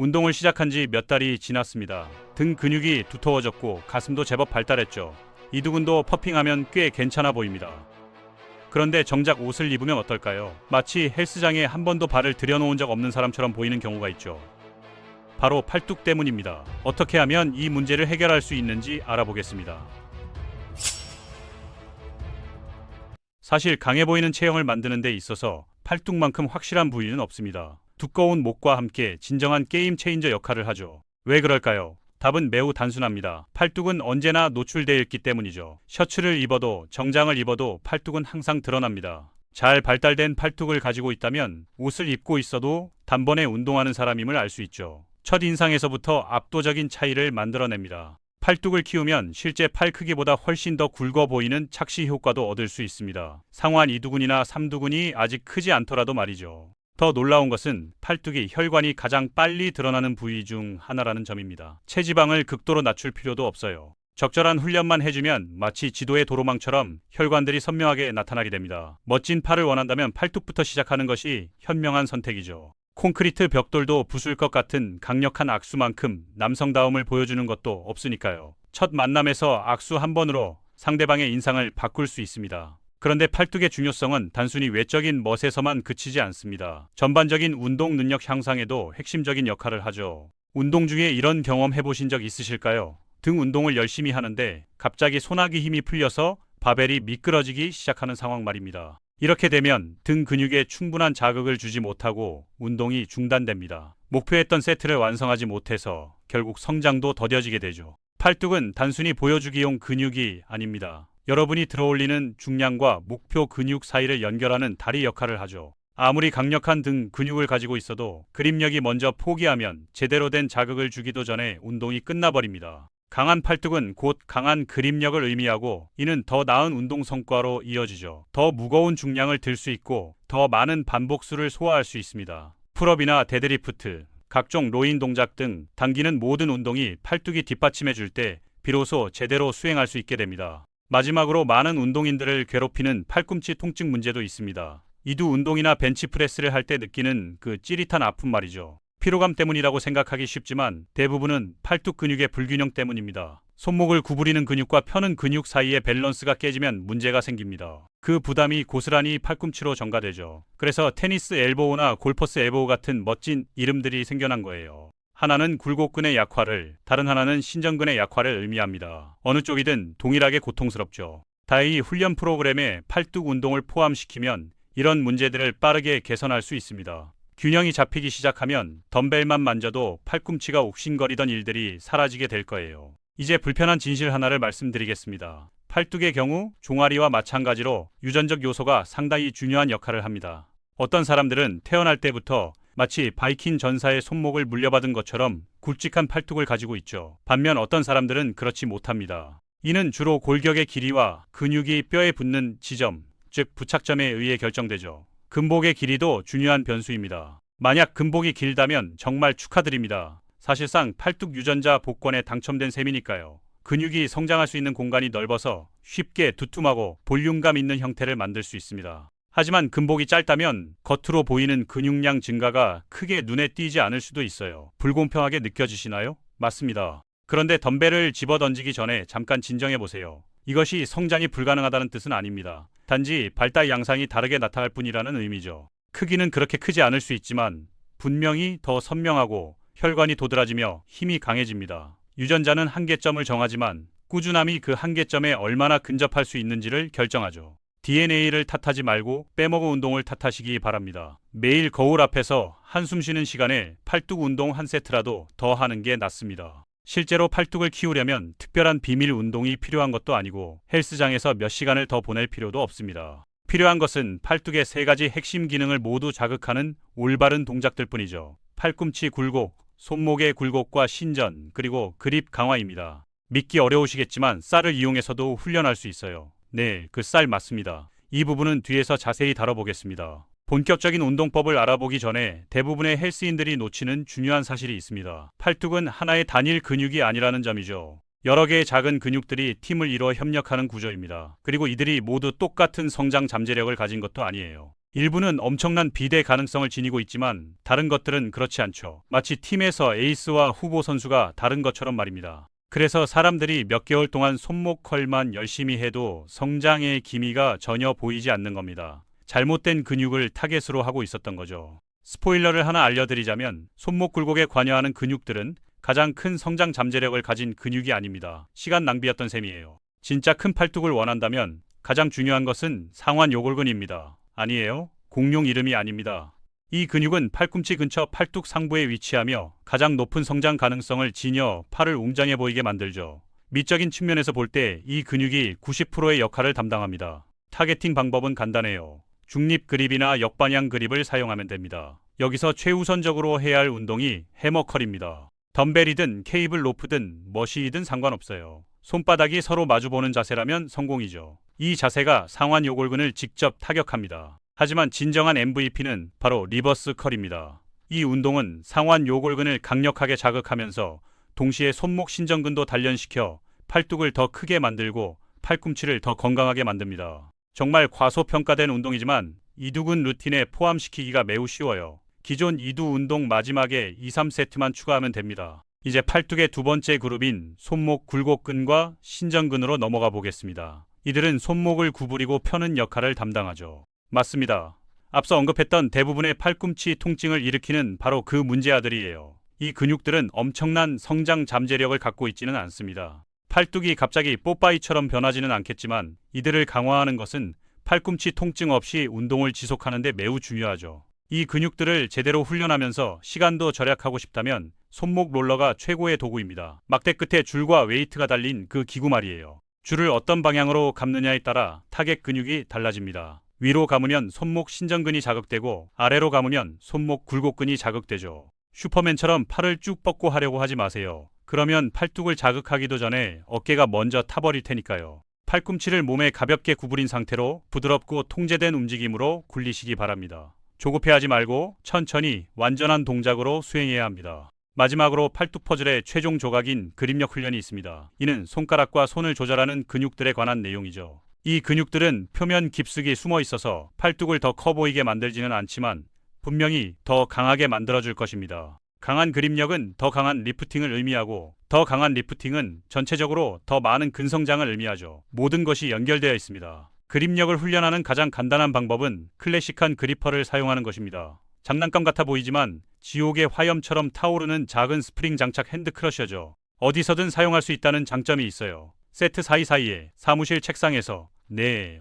운동을 시작한 지 몇 달이 지났습니다. 등 근육이 두터워졌고 가슴도 제법 발달했죠. 이두근도 퍼핑하면 꽤 괜찮아 보입니다. 그런데 정작 옷을 입으면 어떨까요? 마치 헬스장에 한 번도 발을 들여놓은 적 없는 사람처럼 보이는 경우가 있죠. 바로 팔뚝 때문입니다. 어떻게 하면 이 문제를 해결할 수 있는지 알아보겠습니다. 사실 강해 보이는 체형을 만드는 데 있어서 팔뚝만큼 확실한 부위는 없습니다. 두꺼운 목과 함께 진정한 게임 체인저 역할을 하죠. 왜 그럴까요? 답은 매우 단순합니다. 팔뚝은 언제나 노출되어 있기 때문이죠. 셔츠를 입어도 정장을 입어도 팔뚝은 항상 드러납니다. 잘 발달된 팔뚝을 가지고 있다면 옷을 입고 있어도 단번에 운동하는 사람임을 알 수 있죠. 첫인상에서부터 압도적인 차이를 만들어냅니다. 팔뚝을 키우면 실제 팔 크기보다 훨씬 더 굵어 보이는 착시 효과도 얻을 수 있습니다. 상완 이두근이나 삼두근이 아직 크지 않더라도 말이죠. 더 놀라운 것은 팔뚝이 혈관이 가장 빨리 드러나는 부위 중 하나라는 점입니다. 체지방을 극도로 낮출 필요도 없어요. 적절한 훈련만 해주면 마치 지도의 도로망처럼 혈관들이 선명하게 나타나게 됩니다. 멋진 팔을 원한다면 팔뚝부터 시작하는 것이 현명한 선택이죠. 콘크리트 벽돌도 부술 것 같은 강력한 악수만큼 남성다움을 보여주는 것도 없으니까요. 첫 만남에서 악수 한 번으로 상대방의 인상을 바꿀 수 있습니다. 그런데 팔뚝의 중요성은 단순히 외적인 멋에서만 그치지 않습니다. 전반적인 운동 능력 향상에도 핵심적인 역할을 하죠. 운동 중에 이런 경험 해보신 적 있으실까요? 등 운동을 열심히 하는데 갑자기 소나기 힘이 풀려서 바벨이 미끄러지기 시작하는 상황 말입니다. 이렇게 되면 등 근육에 충분한 자극을 주지 못하고 운동이 중단됩니다. 목표했던 세트를 완성하지 못해서 결국 성장도 더뎌지게 되죠. 팔뚝은 단순히 보여주기용 근육이 아닙니다. 여러분이 들어올리는 중량과 목표 근육 사이를 연결하는 다리 역할을 하죠. 아무리 강력한 등 근육을 가지고 있어도 그립력이 먼저 포기하면 제대로 된 자극을 주기도 전에 운동이 끝나버립니다. 강한 팔뚝은 곧 강한 그립력을 의미하고 이는 더 나은 운동 성과로 이어지죠. 더 무거운 중량을 들 수 있고 더 많은 반복수를 소화할 수 있습니다. 풀업이나 데드리프트, 각종 로잉 동작 등 당기는 모든 운동이 팔뚝이 뒷받침해 줄 때 비로소 제대로 수행할 수 있게 됩니다. 마지막으로 많은 운동인들을 괴롭히는 팔꿈치 통증 문제도 있습니다. 이두 운동이나 벤치프레스를 할 때 느끼는 그 찌릿한 아픔 말이죠. 피로감 때문이라고 생각하기 쉽지만 대부분은 팔뚝 근육의 불균형 때문입니다. 손목을 구부리는 근육과 펴는 근육 사이의 밸런스가 깨지면 문제가 생깁니다. 그 부담이 고스란히 팔꿈치로 전가되죠. 그래서 테니스 엘보우나 골퍼스 엘보우 같은 멋진 이름들이 생겨난 거예요. 하나는 굴곡근의 약화를, 다른 하나는 신전근의 약화를 의미합니다. 어느 쪽이든 동일하게 고통스럽죠. 다행히 훈련 프로그램에 팔뚝 운동을 포함시키면 이런 문제들을 빠르게 개선할 수 있습니다. 균형이 잡히기 시작하면 덤벨만 만져도 팔꿈치가 욱신거리던 일들이 사라지게 될 거예요. 이제 불편한 진실 하나를 말씀드리겠습니다. 팔뚝의 경우 종아리와 마찬가지로 유전적 요소가 상당히 중요한 역할을 합니다. 어떤 사람들은 태어날 때부터 마치 바이킹 전사의 손목을 물려받은 것처럼 굵직한 팔뚝을 가지고 있죠. 반면 어떤 사람들은 그렇지 못합니다. 이는 주로 골격의 길이와 근육이 뼈에 붙는 지점, 즉 부착점에 의해 결정되죠. 근복의 길이도 중요한 변수입니다. 만약 근복이 길다면 정말 축하드립니다. 사실상 팔뚝 유전자 복권에 당첨된 셈이니까요. 근육이 성장할 수 있는 공간이 넓어서 쉽게 두툼하고 볼륨감 있는 형태를 만들 수 있습니다. 하지만 근복이 짧다면 겉으로 보이는 근육량 증가가 크게 눈에 띄지 않을 수도 있어요. 불공평하게 느껴지시나요? 맞습니다. 그런데 덤벨을 집어던지기 전에 잠깐 진정해보세요. 이것이 성장이 불가능하다는 뜻은 아닙니다. 단지 발달 양상이 다르게 나타날 뿐이라는 의미죠. 크기는 그렇게 크지 않을 수 있지만 분명히 더 선명하고 혈관이 도드라지며 힘이 강해집니다. 유전자는 한계점을 정하지만 꾸준함이 그 한계점에 얼마나 근접할 수 있는지를 결정하죠. DNA를 탓하지 말고 빼먹은 운동을 탓하시기 바랍니다. 매일 거울 앞에서 한숨 쉬는 시간에 팔뚝 운동 한 세트라도 더 하는 게 낫습니다. 실제로 팔뚝을 키우려면 특별한 비밀 운동이 필요한 것도 아니고 헬스장에서 몇 시간을 더 보낼 필요도 없습니다. 필요한 것은 팔뚝의 세 가지 핵심 기능을 모두 자극하는 올바른 동작들 뿐이죠. 팔꿈치 굴곡, 손목의 굴곡과 신전, 그리고 그립 강화입니다. 믿기 어려우시겠지만 쌀을 이용해서도 훈련할 수 있어요. 네, 그 쌀 맞습니다. 이 부분은 뒤에서 자세히 다뤄보겠습니다. 본격적인 운동법을 알아보기 전에 대부분의 헬스인들이 놓치는 중요한 사실이 있습니다. 팔뚝은 하나의 단일 근육이 아니라는 점이죠. 여러 개의 작은 근육들이 팀을 이루어 협력하는 구조입니다. 그리고 이들이 모두 똑같은 성장 잠재력을 가진 것도 아니에요. 일부는 엄청난 비대 가능성을 지니고 있지만 다른 것들은 그렇지 않죠. 마치 팀에서 에이스와 후보 선수가 다른 것처럼 말입니다. 그래서 사람들이 몇 개월 동안 손목 컬만 열심히 해도 성장의 기미가 전혀 보이지 않는 겁니다. 잘못된 근육을 타겟으로 하고 있었던 거죠. 스포일러를 하나 알려드리자면 손목 굴곡에 관여하는 근육들은 가장 큰 성장 잠재력을 가진 근육이 아닙니다. 시간 낭비였던 셈이에요. 진짜 큰 팔뚝을 원한다면 가장 중요한 것은 상완 요골근입니다. 아니에요. 공룡 이름이 아닙니다. 이 근육은 팔꿈치 근처 팔뚝 상부에 위치하며 가장 높은 성장 가능성을 지녀 팔을 웅장해 보이게 만들죠. 미적인 측면에서 볼 때 이 근육이 90%의 역할을 담당합니다. 타겟팅 방법은 간단해요. 중립 그립이나 역방향 그립을 사용하면 됩니다. 여기서 최우선적으로 해야 할 운동이 해머컬입니다. 덤벨이든 케이블 로프든 머시이든 상관없어요. 손바닥이 서로 마주보는 자세라면 성공이죠. 이 자세가 상완 요골근을 직접 타격합니다. 하지만 진정한 MVP는 바로 리버스 컬입니다. 이 운동은 상완 요골근을 강력하게 자극하면서 동시에 손목 신전근도 단련시켜 팔뚝을 더 크게 만들고 팔꿈치를 더 건강하게 만듭니다. 정말 과소평가된 운동이지만 이두근 루틴에 포함시키기가 매우 쉬워요. 기존 이두 운동 마지막에 2, 3세트만 추가하면 됩니다. 이제 팔뚝의 두 번째 그룹인 손목 굴곡근과 신전근으로 넘어가 보겠습니다. 이들은 손목을 구부리고 펴는 역할을 담당하죠. 맞습니다. 앞서 언급했던 대부분의 팔꿈치 통증을 일으키는 바로 그 문제아들이에요. 이 근육들은 엄청난 성장 잠재력을 갖고 있지는 않습니다. 팔뚝이 갑자기 뽀빠이처럼 변하지는 않겠지만 이들을 강화하는 것은 팔꿈치 통증 없이 운동을 지속하는 데 매우 중요하죠. 이 근육들을 제대로 훈련하면서 시간도 절약하고 싶다면 손목 롤러가 최고의 도구입니다. 막대 끝에 줄과 웨이트가 달린 그 기구 말이에요. 줄을 어떤 방향으로 감느냐에 따라 타겟 근육이 달라집니다. 위로 감으면 손목 신전근이 자극되고 아래로 감으면 손목 굴곡근이 자극되죠. 슈퍼맨처럼 팔을 쭉 뻗고 하려고 하지 마세요. 그러면 팔뚝을 자극하기도 전에 어깨가 먼저 타버릴 테니까요. 팔꿈치를 몸에 가볍게 구부린 상태로 부드럽고 통제된 움직임으로 굴리시기 바랍니다. 조급해하지 말고 천천히 완전한 동작으로 수행해야 합니다. 마지막으로 팔뚝 퍼즐의 최종 조각인 그립력 훈련이 있습니다. 이는 손가락과 손을 조절하는 근육들에 관한 내용이죠. 이 근육들은 표면 깊숙이 숨어 있어서 팔뚝을 더 커 보이게 만들지는 않지만 분명히 더 강하게 만들어줄 것입니다. 강한 그립력은 더 강한 리프팅을 의미하고 더 강한 리프팅은 전체적으로 더 많은 근성장을 의미하죠. 모든 것이 연결되어 있습니다. 그립력을 훈련하는 가장 간단한 방법은 클래식한 그리퍼를 사용하는 것입니다. 장난감 같아 보이지만 지옥의 화염처럼 타오르는 작은 스프링 장착 핸드 크러셔죠. 어디서든 사용할 수 있다는 장점이 있어요. 세트 사이사이에 사무실 책상에서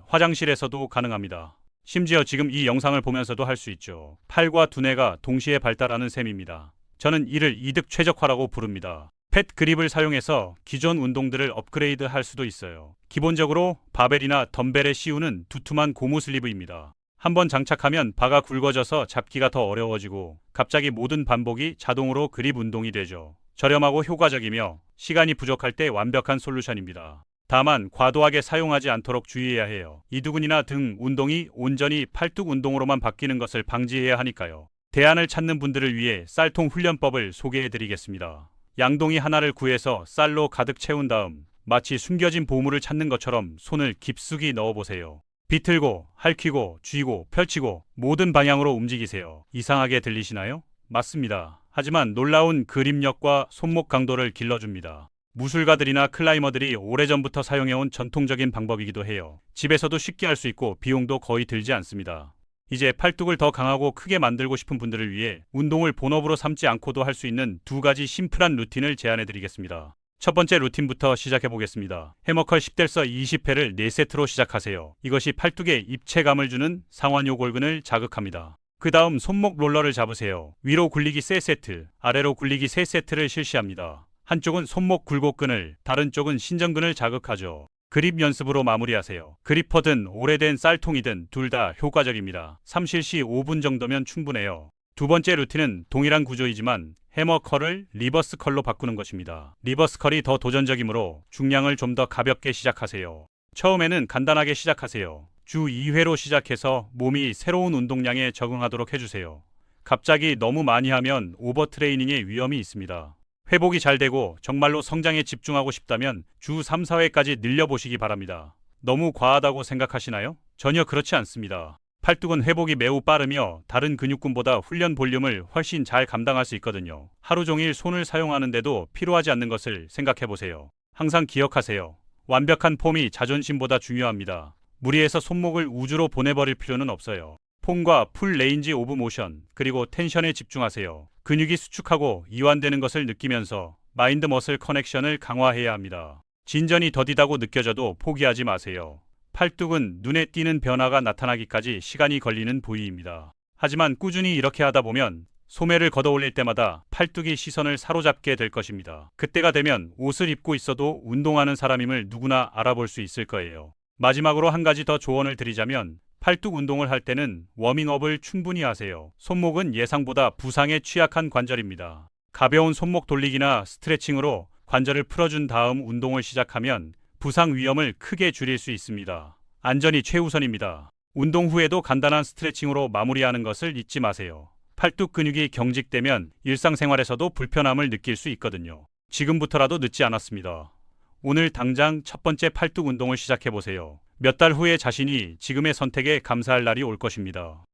화장실에서도 가능합니다. 심지어 지금 이 영상을 보면서도 할 수 있죠. 팔과 두뇌가 동시에 발달하는 셈입니다. 저는 이를 이득 최적화라고 부릅니다. 팻 그립을 사용해서 기존 운동들을 업그레이드 할 수도 있어요. 기본적으로 바벨이나 덤벨에 씌우는 두툼한 고무 슬리브입니다. 한번 장착하면 바가 굵어져서 잡기가 더 어려워지고 갑자기 모든 반복이 자동으로 그립 운동이 되죠. 저렴하고 효과적이며 시간이 부족할 때 완벽한 솔루션입니다. 다만 과도하게 사용하지 않도록 주의해야 해요. 이두근이나 등 운동이 온전히 팔뚝 운동으로만 바뀌는 것을 방지해야 하니까요. 대안을 찾는 분들을 위해 쌀통 훈련법을 소개해드리겠습니다. 양동이 하나를 구해서 쌀로 가득 채운 다음 마치 숨겨진 보물을 찾는 것처럼 손을 깊숙이 넣어보세요. 비틀고, 핥히고, 쥐고, 펼치고 모든 방향으로 움직이세요. 이상하게 들리시나요? 맞습니다. 하지만 놀라운 그립력과 손목 강도를 길러줍니다. 무술가들이나 클라이머들이 오래전부터 사용해온 전통적인 방법이기도 해요. 집에서도 쉽게 할 수 있고 비용도 거의 들지 않습니다. 이제 팔뚝을 더 강하고 크게 만들고 싶은 분들을 위해 운동을 본업으로 삼지 않고도 할 수 있는 두 가지 심플한 루틴을 제안해드리겠습니다. 첫 번째 루틴부터 시작해보겠습니다. 해머컬 10대 20회를 4세트로 시작하세요. 이것이 팔뚝에 입체감을 주는 상완요골근을 자극합니다. 그 다음 손목 롤러를 잡으세요. 위로 굴리기 3세트, 아래로 굴리기 3세트를 실시합니다. 한쪽은 손목 굴곡근을, 다른 쪽은 신전근을 자극하죠. 그립 연습으로 마무리하세요. 그리퍼든 오래된 쌀통이든 둘 다 효과적입니다. 3실시 5분 정도면 충분해요. 두 번째 루틴은 동일한 구조이지만 해머컬을 리버스컬로 바꾸는 것입니다. 리버스컬이 더 도전적이므로 중량을 좀 더 가볍게 시작하세요. 처음에는 간단하게 시작하세요. 주 2회로 시작해서 몸이 새로운 운동량에 적응하도록 해주세요. 갑자기 너무 많이 하면 오버트레이닝의 위험이 있습니다. 회복이 잘 되고 정말로 성장에 집중하고 싶다면 주 3, 4회까지 늘려보시기 바랍니다. 너무 과하다고 생각하시나요? 전혀 그렇지 않습니다. 팔뚝은 회복이 매우 빠르며 다른 근육군보다 훈련 볼륨을 훨씬 잘 감당할 수 있거든요. 하루 종일 손을 사용하는데도 피로하지 않는 것을 생각해 보세요. 항상 기억하세요. 완벽한 폼이 자존심보다 중요합니다. 무리해서 손목을 우주로 보내버릴 필요는 없어요. 폼과 풀 레인지 오브 모션, 그리고 텐션에 집중하세요. 근육이 수축하고 이완되는 것을 느끼면서 마인드 머슬 커넥션을 강화해야 합니다. 진전이 더디다고 느껴져도 포기하지 마세요. 팔뚝은 눈에 띄는 변화가 나타나기까지 시간이 걸리는 부위입니다. 하지만 꾸준히 이렇게 하다 보면 소매를 걷어올릴 때마다 팔뚝이 시선을 사로잡게 될 것입니다. 그때가 되면 옷을 입고 있어도 운동하는 사람임을 누구나 알아볼 수 있을 거예요. 마지막으로 한 가지 더 조언을 드리자면 팔뚝 운동을 할 때는 워밍업을 충분히 하세요. 손목은 예상보다 부상에 취약한 관절입니다. 가벼운 손목 돌리기나 스트레칭으로 관절을 풀어준 다음 운동을 시작하면 부상 위험을 크게 줄일 수 있습니다. 안전이 최우선입니다. 운동 후에도 간단한 스트레칭으로 마무리하는 것을 잊지 마세요. 팔뚝 근육이 경직되면 일상생활에서도 불편함을 느낄 수 있거든요. 지금부터라도 늦지 않았습니다. 오늘 당장 첫 번째 팔뚝 운동을 시작해보세요. 몇 달 후에 자신이 지금의 선택에 감사할 날이 올 것입니다.